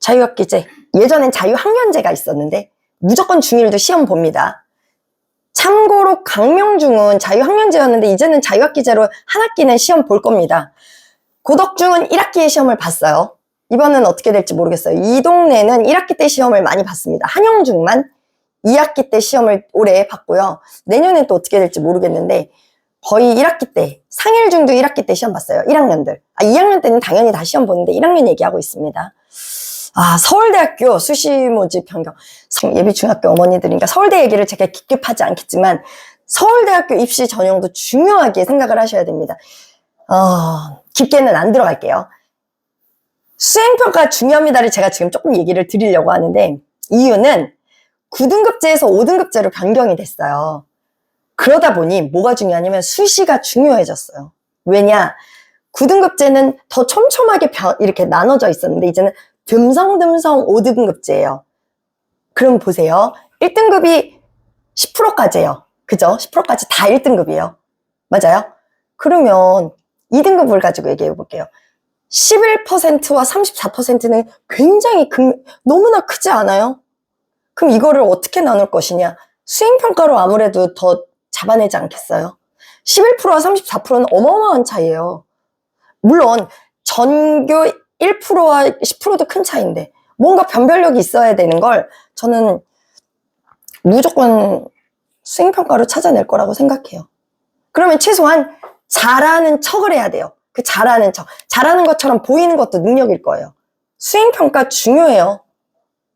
자유학기제. 예전엔 자유학년제가 있었는데 무조건 중1도 시험 봅니다. 참고로 강명중은 자유학년제였는데 이제는 자유학기제로 한 학기는 시험 볼 겁니다. 고덕중은 1학기에 시험을 봤어요. 이번은 어떻게 될지 모르겠어요. 이 동네는 1학기 때 시험을 많이 봤습니다. 한영중만 2학기 때 시험을 올해 봤고요. 내년엔 또 어떻게 될지 모르겠는데 거의 1학기 때, 상일중도 1학기 때 시험 봤어요. 1학년들. 2학년 때는 당연히 다 시험 보는데 1학년 얘기하고 있습니다. 서울대학교 수시 모집 변경. 예비 중학교 어머니들이니까 서울대 얘기를 제가 깊게하지 않겠지만 서울대학교 입시 전형도 중요하게 생각을 하셔야 됩니다. 깊게는 안 들어갈게요. 수행평가 중요합니다를 제가 지금 조금 얘기를 드리려고 하는데 이유는 9등급제에서 5등급제로 변경이 됐어요. 그러다 보니 뭐가 중요하냐면 수시가 중요해졌어요. 왜냐? 9등급제는 더 촘촘하게 이렇게 나눠져 있었는데 이제는 듬성듬성 5등급제예요. 그럼 보세요. 1등급이 10%까지예요. 그죠? 10%까지 다 1등급이에요. 맞아요? 그러면 2등급을 가지고 얘기해 볼게요. 11%와 34%는 굉장히 너무나 크지 않아요? 그럼 이거를 어떻게 나눌 것이냐? 수행평가로 아무래도 더 잡아내지 않겠어요? 11%와 34%는 어마어마한 차이예요. 물론 전교 1%와 10%도 큰 차이인데 뭔가 변별력이 있어야 되는 걸 저는 무조건 수행평가로 찾아낼 거라고 생각해요. 그러면 최소한 잘하는 척을 해야 돼요. 그 잘하는 척. 잘하는 것처럼 보이는 것도 능력일 거예요. 수행평가 중요해요.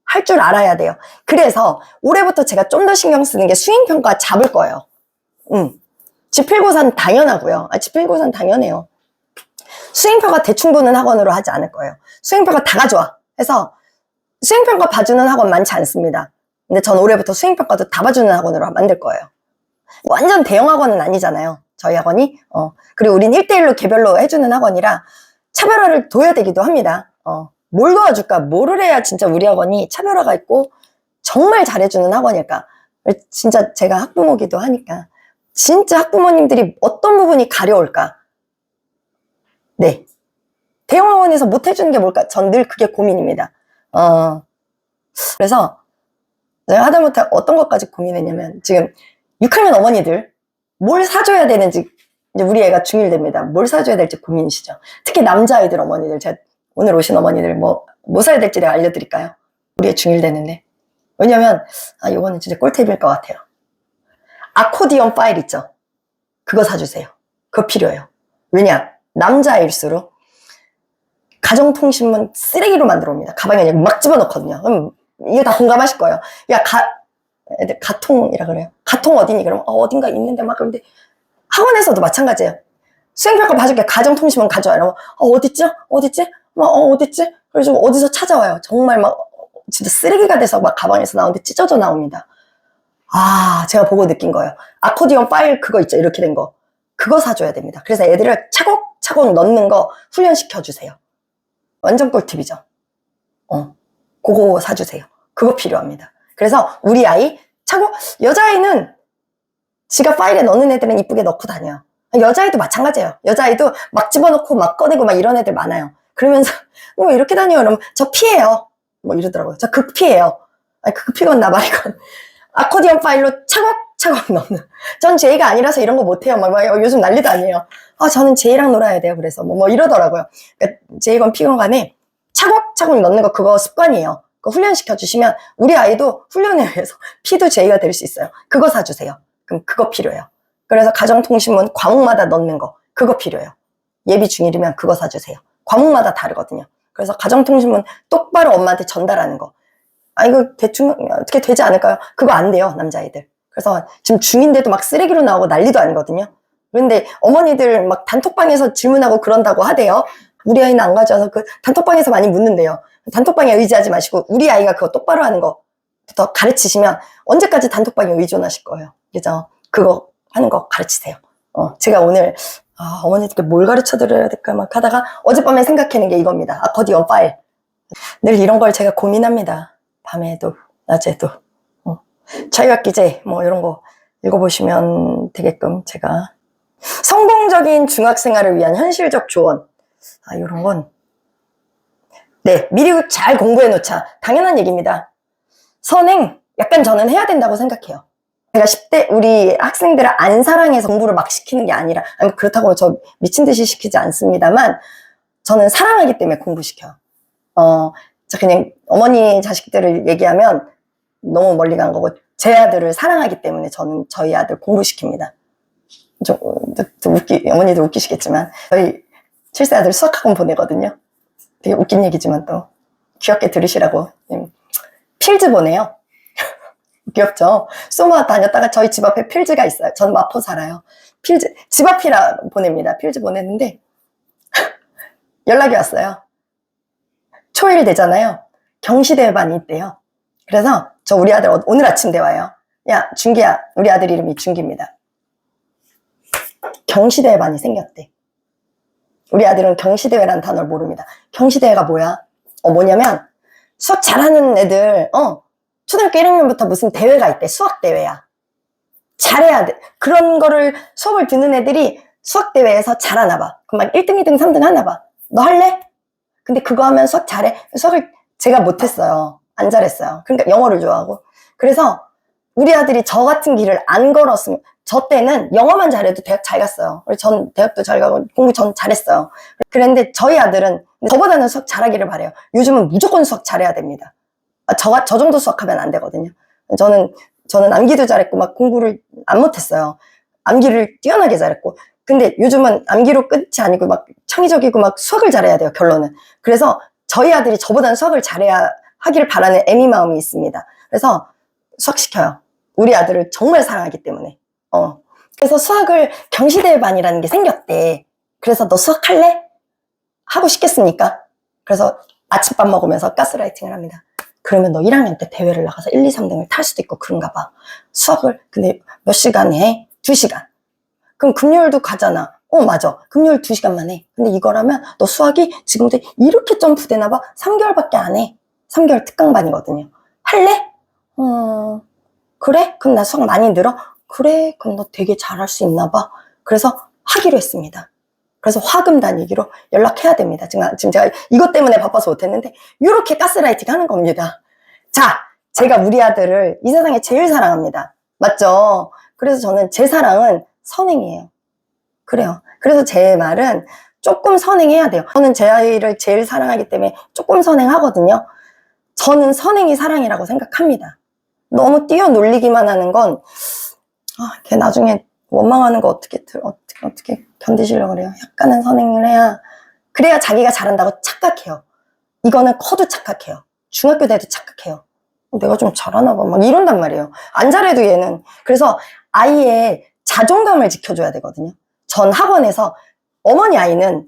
할 줄 알아야 돼요. 그래서 올해부터 제가 좀 더 신경 쓰는 게 수행평가 잡을 거예요. 지필고사는 당연하고요. 지필고사는 당연해요. 수행평가 대충 보는 학원으로 하지 않을 거예요. 수행평가 다 가져와. 해서 수행평가 봐주는 학원 많지 않습니다. 근데 전 올해부터 수행평가도 다 봐주는 학원으로 만들 거예요. 완전 대형 학원은 아니잖아요. 저희 학원이. 그리고 우린 1대1로 개별로 해주는 학원이라 차별화를 둬야 되기도 합니다. 뭘 도와줄까? 뭐를 해야 진짜 우리 학원이 차별화가 있고 정말 잘해주는 학원일까? 진짜 제가 학부모기도 하니까 진짜 학부모님들이 어떤 부분이 가려울까? 네. 대형 학원에서 못 해주는 게 뭘까? 전 늘 그게 고민입니다. 그래서 제가 하다못해 어떤 것까지 고민했냐면 지금 6학년 어머니들 뭘 사줘야 되는지 이제 우리 애가 중1 됩니다. 뭘 사줘야 될지 고민이시죠. 특히 남자아이들 어머니들 제가 오늘 오신 어머니들 뭐 사야 될지 내가 알려드릴까요? 우리 애 중1 되는데 왜냐면 이거는 진짜 꿀팁일 것 같아요. 아코디언 파일 있죠? 그거 사주세요. 그거 필요해요. 왜냐? 남자일수록 가정통신문 쓰레기로 만들어 옵니다. 가방에 그냥 막 집어넣거든요. 그럼 이게 다 공감하실 거예요. 야, 애들 가통이라 그래요. 가통 어디니? 그러면 어딘가 있는데 막 그런데 학원에서도 마찬가지예요. 수행평가 봐줄게. 가정통신문 가져와. 이러면 어딨지? 어딨지? 어딨지? 그래서 어디서 찾아와요. 정말 막 진짜 쓰레기가 돼서 막 가방에서 나오는데 찢어져 나옵니다. 제가 보고 느낀 거예요. 아코디언 파일 그거 있죠? 이렇게 된 거. 그거 사줘야 됩니다. 그래서 애들을 차곡차곡 넣는 거 훈련시켜주세요. 완전 꿀팁이죠. 그거 사주세요. 그거 필요합니다. 그래서 우리 아이 여자아이는 지가 파일에 넣는 애들은 이쁘게 넣고 다녀요. 여자아이도 마찬가지예요. 여자아이도 막 집어넣고 막 꺼내고 막 이런 애들 많아요. 그러면서 왜 이렇게 다녀요? 그러면 저 피해요. 뭐 이러더라고요. 저 극피해요. 극피건 나발이건 아코디언 파일로 차곡차곡 넣는. 전 제이가 아니라서 이런 거 못해요. 막 요즘 난리도 아니에요. 저는 제이랑 놀아야 돼요. 그래서 뭐 이러더라고요. 그러니까 제이건 피건 간에 차곡차곡 넣는 거 그거 습관이에요. 그거 훈련시켜 주시면 우리 아이도 훈련에 의해서 피도 제이가 될 수 있어요. 그거 사주세요. 그럼 그거 필요해요. 그래서 가정통신문 과목마다 넣는 거 그거 필요해요. 예비 중1이면 그거 사주세요. 과목마다 다르거든요. 그래서 가정통신문 똑바로 엄마한테 전달하는 거. 이거 대충 어떻게 되지 않을까요? 그거 안 돼요, 남자아이들. 그래서 지금 중인데도 막 쓰레기로 나오고 난리도 아니거든요. 그런데 어머니들 막 단톡방에서 질문하고 그런다고 하대요. 우리 아이는 안 가져와서 그 단톡방에서 많이 묻는데요. 단톡방에 의지하지 마시고 우리 아이가 그거 똑바로 하는 거부터 가르치시면 언제까지 단톡방에 의존하실 거예요. 그죠? 그거 하는 거 가르치세요. 제가 오늘 어머니들께 뭘 가르쳐 드려야 될까 막 하다가 어젯밤에 생각하는 게 이겁니다. 아코디언 파일. 늘 이런 걸 제가 고민합니다. 밤에도 낮에도. 자유학기제 뭐 이런 거 읽어보시면 되게끔 제가 성공적인 중학생활을 위한 현실적 조언 이런 건 네, 미리 잘 공부해 놓자. 당연한 얘기입니다. 선행, 약간 저는 해야 된다고 생각해요. 제가 10대 우리 학생들을 안 사랑해서 공부를 막 시키는 게 아니라, 아니, 그렇다고 저 미친 듯이 시키지 않습니다만, 저는 사랑하기 때문에 공부시켜요. 저 그냥 어머니 자식들을 얘기하면 너무 멀리 간 거고, 제 아들을 사랑하기 때문에 저는 저희 아들 공부시킵니다. 좀 어머니도 웃기시겠지만, 저희 7세 아들 수학학원 보내거든요. 되게 웃긴 얘기지만 또 귀엽게 들으시라고. 필즈 보내요. 귀엽죠? 소마 다녔다가 저희 집 앞에 필즈가 있어요. 전 마포 살아요. 필즈, 집 앞이라 보냅니다. 필즈 보냈는데 연락이 왔어요. 초일 되잖아요. 경시대반이 있대요. 그래서 저 우리 아들 오늘 아침 대화예요. 야, 준기야. 우리 아들 이름이 준기입니다. 경시대반이 생겼대. 우리 아들은 경시대회라는 단어를 모릅니다. 경시대회가 뭐야? 뭐냐면 수학 잘하는 애들 초등학교 1학년부터 무슨 대회가 있대. 수학대회야. 잘해야 돼. 그런 거를 수업을 듣는 애들이 수학대회에서 잘하나 봐. 그럼 막 1등, 2등, 3등 하나 봐. 너 할래? 근데 그거 하면 수학 잘해? 수학을 제가 못했어요. 안 잘했어요. 그러니까 영어를 좋아하고. 그래서 우리 아들이 저 같은 길을 안 걸었으면, 저 때는 영어만 잘해도 대학 잘 갔어요. 전 대학도 잘 가고 공부 전 잘했어요. 그런데 저희 아들은 저보다는 수학 잘하기를 바래요. 요즘은 무조건 수학 잘해야 됩니다. 저 정도 수학하면 안 되거든요. 저는 암기도 잘했고 막 공부를 안 못했어요. 암기를 뛰어나게 잘했고. 근데 요즘은 암기로 끝이 아니고 막 창의적이고 막 수학을 잘해야 돼요, 결론은. 그래서 저희 아들이 저보다는 수학을 잘해야 하기를 바라는 애미 마음이 있습니다. 그래서 수학 시켜요. 우리 아들을 정말 사랑하기 때문에. 그래서 수학을 경시대반이라는 게 생겼대. 그래서 너 수학할래? 하고 싶겠습니까? 그래서 아침밥 먹으면서 가스라이팅을 합니다. 그러면 너 1학년 때 대회를 나가서 1, 2, 3등을 탈 수도 있고 그런가 봐. 수학을 근데 몇 시간 해? 2시간. 그럼 금요일도 가잖아. 맞아. 금요일 2시간만 해. 근데 이거라면 너 수학이 지금부터 이렇게 점프되나 봐. 3개월밖에 안 해. 3개월 특강반이거든요. 할래? 그래? 그럼 나 수학 많이 늘어? 그래? 그럼 너 되게 잘할 수 있나 봐. 그래서 하기로 했습니다. 그래서 화금 다니기로 연락해야 됩니다. 지금 제가 이것 때문에 바빠서 못했는데 이렇게 가스라이팅 하는 겁니다. 자, 제가 우리 아들을 이 세상에 제일 사랑합니다. 맞죠? 그래서 저는 제 사랑은 선행이에요. 그래요. 그래서 제 말은 조금 선행해야 돼요. 저는 제 아이를 제일 사랑하기 때문에 조금 선행하거든요. 저는 선행이 사랑이라고 생각합니다. 너무 뛰어놀리기만 하는 건 걔 나중에 원망하는 거 어떻게 견디시려고 그래요. 약간은 선행을 해야, 그래야 자기가 잘한다고 착각해요. 이거는 커도 착각해요. 중학교 때도 착각해요. 내가 좀 잘하나 봐. 막 이런단 말이에요. 안 잘해도 얘는. 그래서 아이의 자존감을 지켜줘야 되거든요. 전 학원에서 어머니 아이는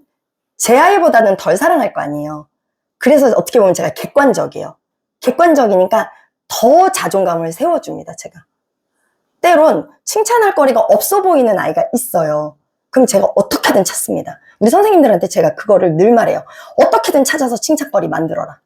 제 아이보다는 덜 사랑할 거 아니에요. 그래서 어떻게 보면 제가 객관적이에요. 객관적이니까 더 자존감을 세워줍니다, 제가. 때론 칭찬할 거리가 없어 보이는 아이가 있어요. 그럼 제가 어떻게든 찾습니다. 우리 선생님들한테 제가 그거를 늘 말해요. 어떻게든 찾아서 칭찬거리 만들어라.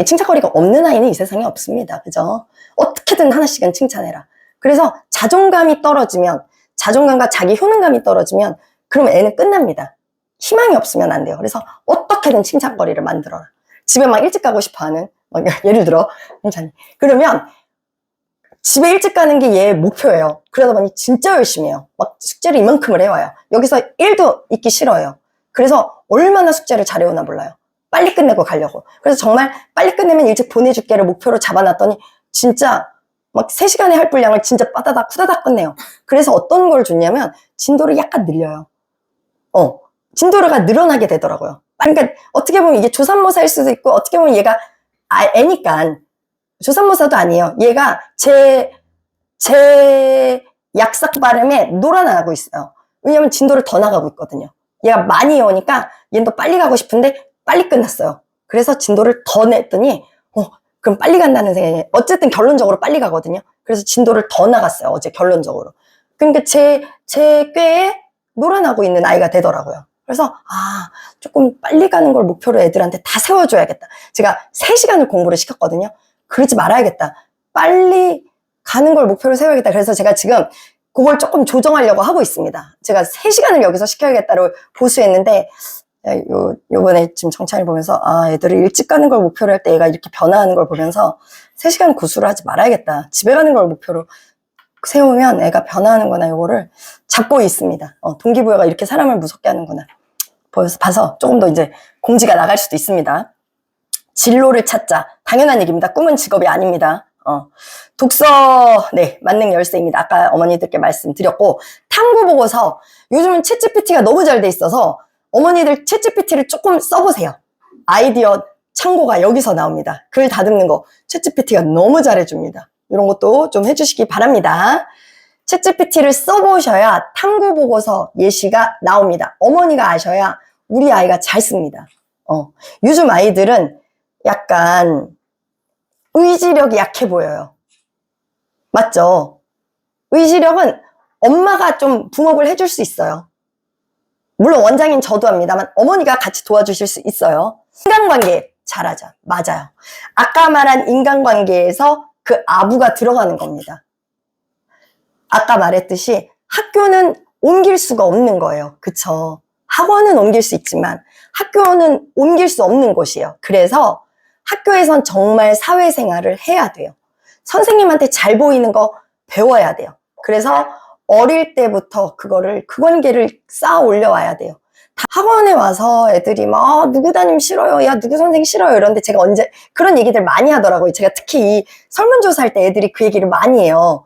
칭찬거리가 없는 아이는 이 세상에 없습니다. 그죠? 어떻게든 하나씩은 칭찬해라. 그래서 자존감이 떨어지면, 자존감과 자기 효능감이 떨어지면 그러면 애는 끝납니다. 희망이 없으면 안 돼요. 그래서 어떻게든 칭찬거리를 만들어라. 집에 막 일찍 가고 싶어 하는, 예를 들어, 그러면 집에 일찍 가는 게 얘의 목표예요. 그러다 보니 진짜 열심히 해요. 막 숙제를 이만큼을 해와요. 여기서 1도 있기 싫어요. 그래서 얼마나 숙제를 잘해오나 몰라요. 빨리 끝내고 가려고. 그래서 정말 빨리 끝내면 일찍 보내줄게를 목표로 잡아놨더니 진짜 막 3시간에 할 분량을 진짜 빠다닥 후다닥 끝내요. 그래서 어떤 걸 줬냐면 진도를 약간 늘려요. 진도가 늘어나게 되더라고요. 그러니까 어떻게 보면 이게 조산모사일 수도 있고 어떻게 보면 얘가 애니까 조산모사도 아니에요. 얘가 제 약삭 발음에 놀아나고 있어요. 왜냐면 진도를 더 나가고 있거든요. 얘가 많이 오니까 얘는 더 빨리 가고 싶은데 빨리 끝났어요. 그래서 진도를 더 냈더니 그럼 빨리 간다는 생각이 어쨌든 결론적으로 빨리 가거든요. 그래서 진도를 더 나갔어요. 어제 결론적으로. 그러니까 제 꾀에 놀아나고 있는 아이가 되더라고요. 그래서 조금 빨리 가는 걸 목표로 애들한테 다 세워줘야겠다. 제가 3시간을 공부를 시켰거든요. 그러지 말아야겠다. 빨리 가는 걸 목표로 세워야겠다. 그래서 제가 지금 그걸 조금 조정하려고 하고 있습니다. 제가 3시간을 여기서 시켜야겠다를 보수했는데 요번에 지금 정찬을 보면서, 아, 애들이 일찍 가는 걸 목표로 할 때 얘가 이렇게 변화하는 걸 보면서 3시간 구수를 하지 말아야겠다. 집에 가는 걸 목표로 세우면 애가 변화하는 거나 요거를 잡고 있습니다. 동기부여가 이렇게 사람을 무섭게 하는구나. 봐서 조금 더 이제 공지가 나갈 수도 있습니다. 진로를 찾자. 당연한 얘기입니다. 꿈은 직업이 아닙니다. 독서, 네, 만능 열쇠입니다. 아까 어머니들께 말씀드렸고, 탐구 보고서, 요즘은 챗GPT가 너무 잘 돼 있어서, 어머니들 챗GPT를 조금 써보세요. 아이디어 창고가 여기서 나옵니다. 글 다듬는 거, 챗GPT가 너무 잘해줍니다. 이런 것도 좀 해주시기 바랍니다. 챗GPT를 써보셔야 탐구 보고서 예시가 나옵니다. 어머니가 아셔야 우리 아이가 잘 씁니다. 요즘 아이들은 약간 의지력이 약해 보여요. 맞죠? 의지력은 엄마가 좀 붕업을 해줄 수 있어요. 물론 원장인 저도 합니다만 어머니가 같이 도와주실 수 있어요. 인간관계 잘하자. 맞아요. 아까 말한 인간관계에서 그 아부가 들어가는 겁니다. 아까 말했듯이 학교는 옮길 수가 없는 거예요. 그쵸? 학원은 옮길 수 있지만 학교는 옮길 수 없는 곳이에요. 그래서 학교에선 정말 사회생활을 해야 돼요. 선생님한테 잘 보이는 거 배워야 돼요. 그래서 어릴 때부터 그 관계를 쌓아 올려와야 돼요. 학원에 와서 애들이 막 누구 담임 싫어요. 야, 누구 선생 싫어요. 이런데 제가 언제 그런 얘기들 많이 하더라고요. 제가 특히 이 설문조사 할 때 애들이 그 얘기를 많이 해요.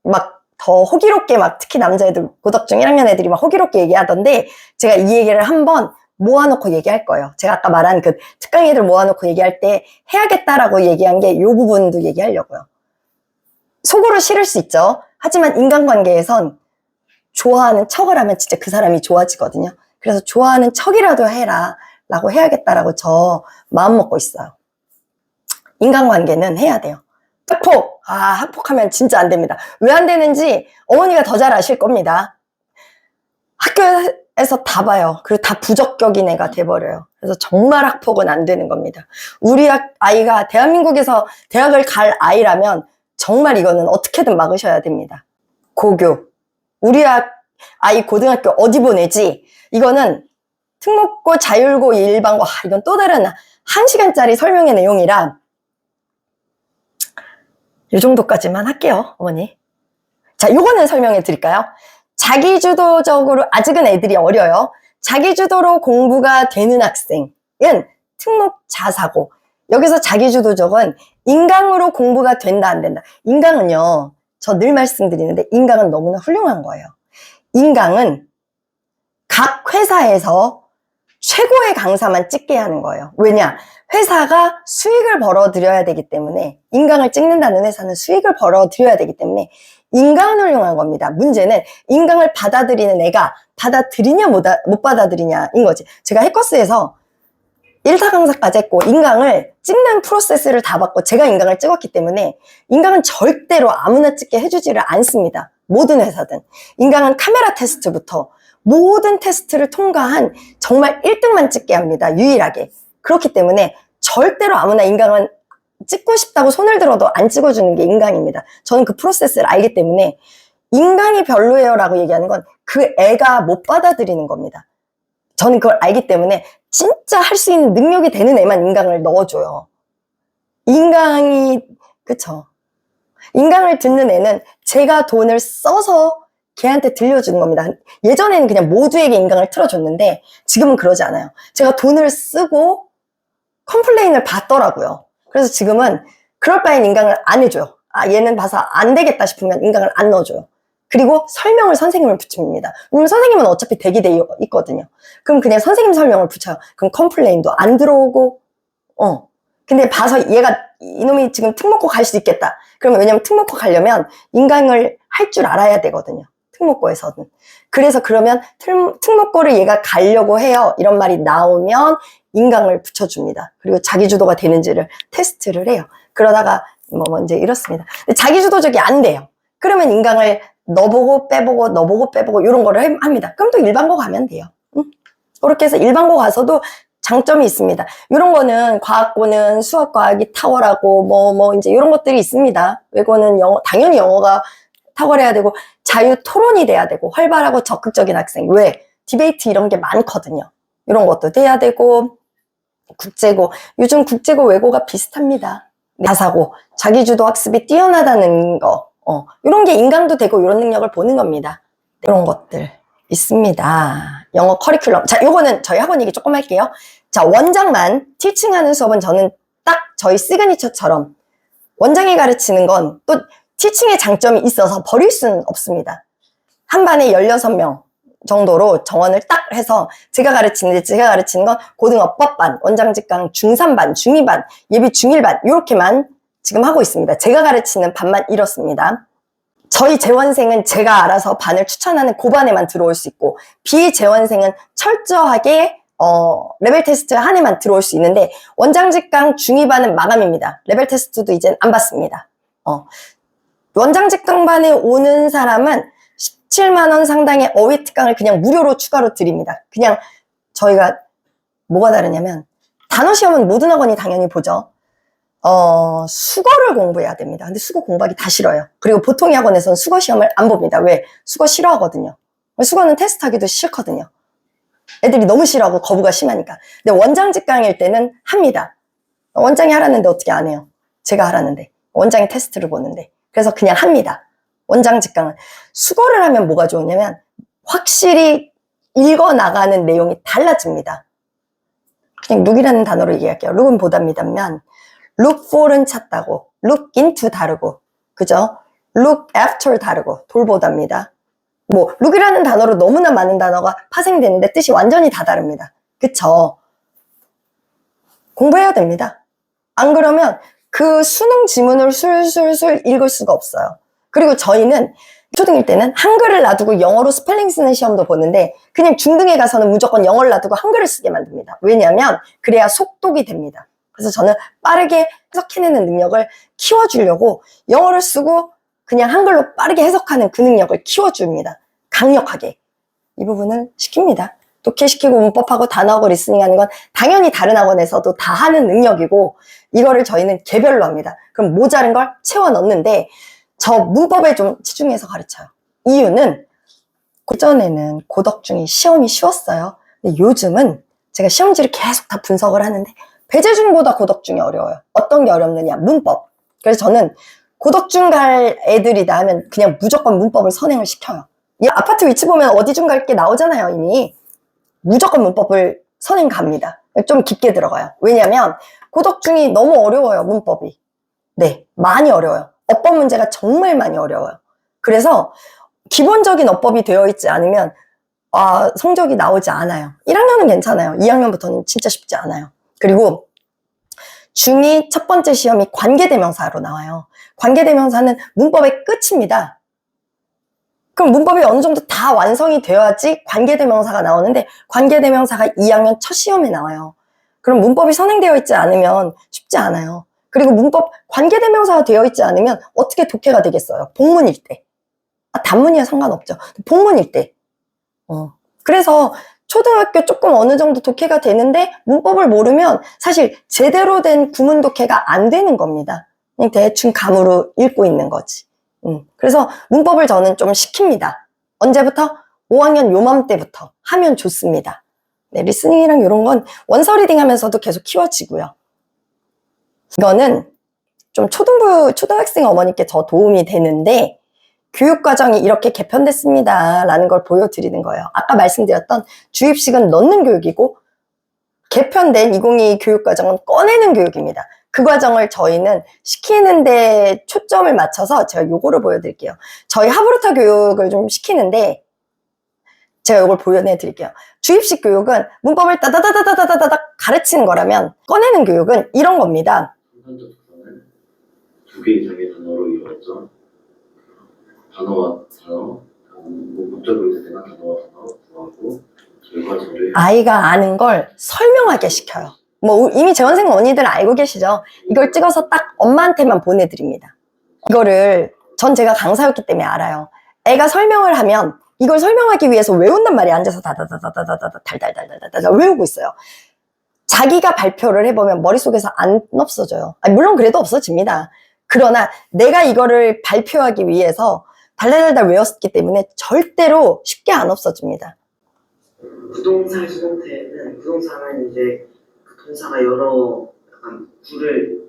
막 더 호기롭게 막 특히 남자애들 고등학생 1학년 애들이 막 호기롭게 얘기하던데 제가 이 얘기를 한번 모아놓고 얘기할 거예요. 제가 아까 말한 그 특강 애들 모아놓고 얘기할 때 해야겠다라고 얘기한 게 이 부분도 얘기하려고요. 속으로 싫을 수 있죠. 하지만 인간관계에선 좋아하는 척을 하면 진짜 그 사람이 좋아지거든요. 그래서 좋아하는 척이라도 해라 라고 해야겠다라고 저 마음 먹고 있어요. 인간관계는 해야 돼요. 학폭하면 진짜 안 됩니다. 왜 안 되는지 어머니가 더 잘 아실 겁니다. 학교에서 다 봐요. 그리고 다 부적격인 애가 돼버려요. 그래서 정말 학폭은 안 되는 겁니다. 우리 아이가 대한민국에서 대학을 갈 아이라면 정말 이거는 어떻게든 막으셔야 됩니다. 고교. 우리 아이 고등학교 어디 보내지? 이거는 특목고, 자율고, 일반고, 이건 또 다른 1시간짜리 설명의 내용이라 이 정도까지만 할게요, 어머니. 자, 요거는 설명해 드릴까요? 자기주도적으로, 아직은 애들이 어려요. 자기주도로 공부가 되는 학생은 특목 자사고, 여기서 자기주도적은 인강으로 공부가 된다, 안 된다. 인강은요, 저 늘 말씀드리는데, 인강은 너무나 훌륭한 거예요. 인강은 각 회사에서 최고의 강사만 찍게 하는 거예요. 왜냐? 회사가 수익을 벌어들여야 되기 때문에, 인강을 찍는다는 회사는 수익을 벌어들여야 되기 때문에 인강은 훌륭한 겁니다. 문제는 인강을 받아들이는 애가 받아들이냐 못 받아들이냐인 거지. 제가 해커스에서 1타 강사까지 했고 인강을 찍는 프로세스를 다 받고 제가 인강을 찍었기 때문에 인강은 절대로 아무나 찍게 해주지를 않습니다. 모든 회사든. 인강은 카메라 테스트부터 모든 테스트를 통과한 정말 1등만 찍게 합니다. 유일하게. 그렇기 때문에 절대로 아무나 인강은 찍고 싶다고 손을 들어도 안 찍어주는 게 인강입니다. 저는 그 프로세스를 알기 때문에 인강이 별로예요 라고 얘기하는 건 그 애가 못 받아들이는 겁니다. 저는 그걸 알기 때문에 진짜 할 수 있는 능력이 되는 애만 인강을 넣어줘요. 인강이, 그쵸. 인강을 듣는 애는 제가 돈을 써서 걔한테 들려주는 겁니다. 예전에는 그냥 모두에게 인강을 틀어줬는데 지금은 그러지 않아요. 제가 돈을 쓰고 컴플레인을 받더라고요. 그래서 지금은 그럴 바엔 인강을 안 해줘요. 얘는 봐서 안 되겠다 싶으면 인강을 안 넣어줘요. 그리고 설명을 선생님을 붙입니다. 왜냐면 선생님은 어차피 대기돼 있거든요. 그럼 그냥 선생님 설명을 붙여요. 그럼 컴플레인도 안 들어오고, 근데 봐서 얘가 이놈이 지금 특목고 갈 수 있겠다. 그러면 왜냐면 특목고 가려면 인강을 할 줄 알아야 되거든요. 특목고에서는. 그래서 그러면 특목고를 얘가 가려고 해요. 이런 말이 나오면 인강을 붙여줍니다. 그리고 자기주도가 되는지를 테스트를 해요. 그러다가 이제 이렇습니다. 근데 자기주도적이 안 돼요. 그러면 인강을 넣어보고 빼보고 이런 거를 합니다. 그럼 또 일반고 가면 돼요. 그렇게 해서 일반고 가서도 장점이 있습니다. 이런 거는 과학고는 수학 과학이 탁월하고 이제 이런 것들이 있습니다. 외고는 당연히 영어가 탁월해야 되고 자유 토론이 돼야 되고 활발하고 적극적인 학생. 왜? 디베이트 이런 게 많거든요. 이런 것도 돼야 되고, 국제고, 요즘 국제고 외고가 비슷합니다. 자사고, 자기주도 학습이 뛰어나다는 거, 이런 게 인강도 되고 이런 능력을 보는 겁니다. 이런 것들 있습니다. 영어 커리큘럼. 자, 요거는 저희 학원 얘기 조금 할게요. 자, 원장만 티칭하는 수업은 저는 딱 저희 시그니처처럼 원장이 가르치는 건 또 티칭의 장점이 있어서 버릴 수는 없습니다. 한 반에 16명 정도로 정원을 딱 해서 제가 가르치는 건 고등어법반, 원장직강 중3반, 중2반, 예비 중1반 이렇게만 지금 하고 있습니다. 제가 가르치는 반만 이렇습니다. 저희 재원생은 제가 알아서 반을 추천하는 고반에만 들어올 수 있고 비재원생은 철저하게 레벨 테스트 한 해만 들어올 수 있는데 원장직강 중2반은 마감입니다. 레벨 테스트도 이젠 안 받습니다. 원장직강반에 오는 사람은 17만원 상당의 어휘 특강을 그냥 무료로 추가로 드립니다. 그냥 저희가 뭐가 다르냐면 단어 시험은 모든 학원이 당연히 보죠. 수거를 공부해야 됩니다. 근데 수거 공부하기 다 싫어요. 그리고 보통 학원에서는 수거 시험을 안 봅니다. 왜? 수거 싫어하거든요. 수거는 테스트하기도 싫거든요. 애들이 너무 싫어하고 거부가 심하니까. 근데 원장직강일 때는 합니다. 원장이 하라는데 어떻게 안 해요? 제가 하라는데. 원장이 테스트를 보는데. 그래서 그냥 합니다. 원장직강은. 수거를 하면 뭐가 좋으냐면 확실히 읽어나가는 내용이 달라집니다. 그냥 룩이라는 단어로 얘기할게요. 룩은 보답니다면 look for는 찾다고, look into 다르고, 그죠? look after 다르고, 돌보답니다. 뭐 look이라는 단어로 너무나 많은 단어가 파생되는데 뜻이 완전히 다 다릅니다. 그쵸? 공부해야 됩니다. 안 그러면 그 수능 지문을 술술술 읽을 수가 없어요. 그리고 저희는 초등일 때는 한글을 놔두고 영어로 스펠링 쓰는 시험도 보는데 그냥 중등에 가서는 무조건 영어를 놔두고 한글을 쓰게 만듭니다. 왜냐하면 그래야 속독이 됩니다. 그래서 저는 빠르게 해석해내는 능력을 키워주려고 영어를 쓰고 그냥 한글로 빠르게 해석하는 그 능력을 키워줍니다. 강력하게. 이 부분을 시킵니다. 독해시키고 문법하고 단어하고 리스닝하는 건 당연히 다른 학원에서도 다 하는 능력이고 이거를 저희는 개별로 합니다. 그럼 모자른 걸 채워 넣는데 저 문법에 좀 치중해서 가르쳐요. 이유는 고전에는 고덕중이 시험이 쉬웠어요. 근데 요즘은 제가 시험지를 계속 다 분석을 하는데 배재중보다 고덕중이 어려워요. 어떤 게 어렵느냐? 문법. 그래서 저는 고덕중 갈 애들이다 하면 그냥 무조건 문법을 선행을 시켜요. 이 아파트 위치 보면 어디 중 갈 게 나오잖아요, 이미. 무조건 문법을 선행 갑니다. 좀 깊게 들어가요. 왜냐면 고덕중이 너무 어려워요, 문법이. 네, 많이 어려워요. 어법 문제가 정말 많이 어려워요. 그래서 기본적인 어법이 되어 있지 않으면 성적이 나오지 않아요. 1학년은 괜찮아요. 2학년부터는 진짜 쉽지 않아요. 그리고 중2 첫 번째 시험이 관계대명사로 나와요. 관계대명사는 문법의 끝입니다. 그럼 문법이 어느 정도 다 완성이 되어야지 관계대명사가 나오는데 관계대명사가 2학년 첫 시험에 나와요. 그럼 문법이 선행되어 있지 않으면 쉽지 않아요. 그리고 문법 관계대명사가 되어 있지 않으면 어떻게 독해가 되겠어요? 복문일 때. 단문이야 상관없죠. 복문일 때. 그래서 초등학교 조금 어느 정도 독해가 되는데 문법을 모르면 사실 제대로 된 구문 독해가 안 되는 겁니다. 그냥 대충 감으로 읽고 있는 거지. 그래서 문법을 저는 좀 시킵니다. 언제부터? 5학년 요맘때부터 하면 좋습니다. 네, 리스닝이랑 이런 건 원서 리딩 하면서도 계속 키워지고요. 이거는 좀 초등학생 어머니께 더 도움이 되는데 교육과정이 이렇게 개편됐습니다 라는 걸 보여드리는 거예요. 아까 말씀드렸던 주입식은 넣는 교육이고 개편된 2022 교육과정은 꺼내는 교육입니다. 그 과정을 저희는 시키는데 초점을 맞춰서 제가 요거를 보여드릴게요. 저희 하브루타 교육을 좀 시키는데 제가 요걸 보여드릴게요. 주입식 교육은 문법을 따다다다다다다닥 가르치는 거라면 꺼내는 교육은 이런 겁니다. 순간적 특성은 두 개 이상의 단어로 이루어져 단어와 단어, 문자로 있을 때는 단어와 단어 구하고 결과서를 아이가 아는 걸 설명하게 시켜요. 뭐 이미 재원생 언니들 알고 계시죠? 이걸 찍어서 딱 엄마한테만 보내드립니다. 이거를 전 제가 강사였기 때문에 알아요. 애가 설명을 하면 이걸 설명하기 위해서 외운단 말이에요. 앉아서 다다다다다다다 달달달달달달 외우고 있어요. 자기가 발표를 해보면 머릿속에서 안 없어져요. 물론 그래도 없어집니다. 그러나 내가 이거를 발표하기 위해서 달달달달 외웠기 때문에 절대로 쉽게 안 없어집니다. 부동산 수동태는 부동산은 이제 그 동사가 여러 약간 부를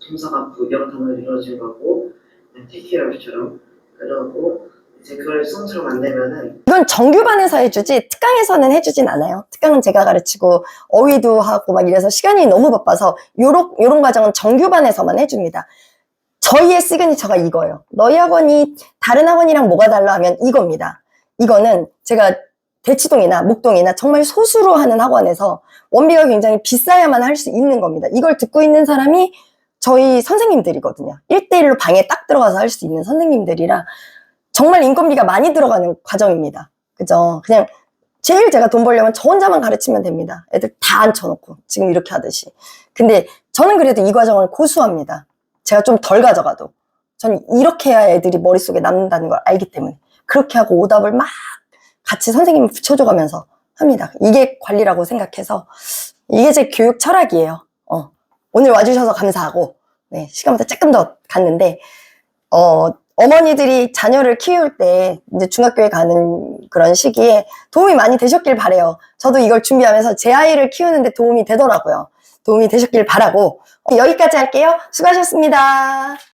동사가 여러 단어로 이루어진 거고 take care of처럼 그러고 이제 그걸 수동처럼 만들면은 이건 정규반에서 해주지 특강에서는 해주진 않아요. 특강은 제가 가르치고 어휘도 하고 막 이래서 시간이 너무 바빠서 요런 과정은 정규반에서만 해줍니다. 저희의 시그니처가 이거예요. 너희 학원이 다른 학원이랑 뭐가 달라 하면 이겁니다. 이거는 제가 대치동이나 목동이나 정말 소수로 하는 학원에서 원비가 굉장히 비싸야만 할 수 있는 겁니다. 이걸 듣고 있는 사람이 저희 선생님들이거든요. 1대1로 방에 딱 들어가서 할 수 있는 선생님들이라 정말 인건비가 많이 들어가는 과정입니다. 그죠? 그냥 제일 제가 돈 벌려면 저 혼자만 가르치면 됩니다. 애들 다 앉혀놓고 지금 이렇게 하듯이. 근데 저는 그래도 이 과정을 고수합니다. 제가 좀 덜 가져가도. 저는 이렇게 해야 애들이 머릿속에 남는다는 걸 알기 때문에 그렇게 하고 오답을 막 같이 선생님이 붙여줘가면서 합니다. 이게 관리라고 생각해서 이게 제 교육 철학이에요. 오늘 와주셔서 감사하고 네, 시간보다 조금 더 갔는데 어머니들이 자녀를 키울 때 이제 중학교에 가는 그런 시기에 도움이 많이 되셨길 바래요. 저도 이걸 준비하면서 제 아이를 키우는데 도움이 되더라고요. 도움이 되셨길 바라고 여기까지 할게요. 수고하셨습니다.